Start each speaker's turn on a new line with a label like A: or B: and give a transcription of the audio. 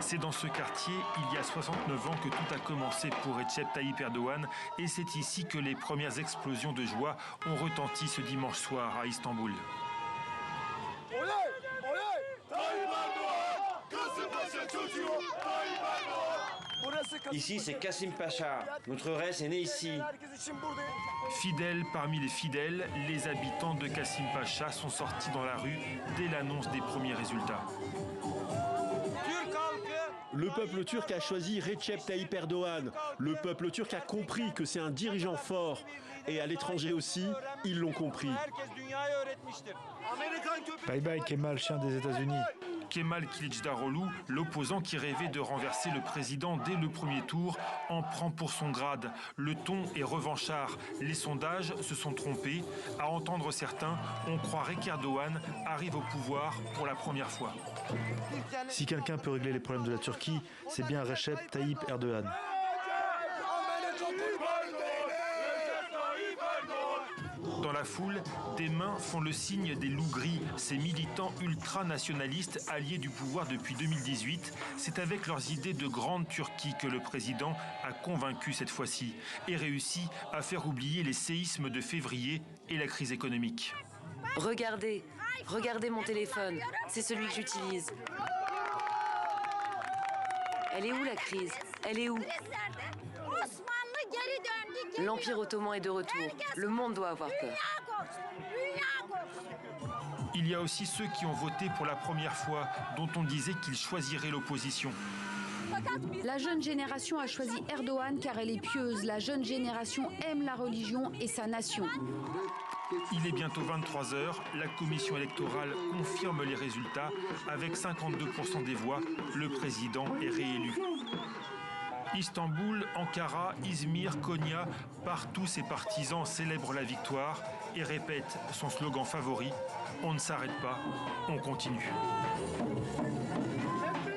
A: C'est dans ce quartier, il y a 69 ans, que tout a commencé pour Recep Tayyip Erdogan et c'est ici que les premières explosions de joie ont retenti ce dimanche soir à Istanbul.
B: Ici, c'est Kasım Pacha. Notre reste est né ici.
A: Fidèles parmi les fidèles, les habitants de Kasım Pacha sont sortis dans la rue dès l'annonce des premiers résultats.
C: Le peuple turc a choisi Recep Tayyip Erdogan. Le peuple turc a compris que c'est un dirigeant fort. Et à l'étranger aussi, ils l'ont compris.
D: Bye bye Kemal, chien des États-Unis.
A: Kemal Kılıçdaroğlu, l'opposant qui rêvait de renverser le président dès le premier tour, en prend pour son grade. Le ton est revanchard. Les sondages se sont trompés. À entendre certains, on croirait qu'Erdogan arrive au pouvoir pour la première fois.
D: Si quelqu'un peut régler les problèmes de la Turquie, c'est bien Recep Tayyip Erdogan.
A: Dans la foule, des mains font le signe des loups gris, ces militants ultranationalistes alliés du pouvoir depuis 2018. C'est avec leurs idées de grande Turquie que le président a convaincu cette fois-ci et réussi à faire oublier les séismes de février et la crise économique.
E: Regardez mon téléphone, c'est celui que j'utilise. Elle est où la crise? Elle est où? L'Empire ottoman est de retour. Le monde doit avoir peur.
A: Il y a aussi ceux qui ont voté pour la première fois, dont on disait qu'ils choisiraient l'opposition.
F: La jeune génération a choisi Erdogan car elle est pieuse. La jeune génération aime la religion et sa nation.
A: Il est bientôt 23 h. La commission électorale confirme les résultats. Avec 52% des voix, le président est réélu. Istanbul, Ankara, Izmir, Konya, partout ses partisans célèbrent la victoire et répètent son slogan favori, on ne s'arrête pas, on continue.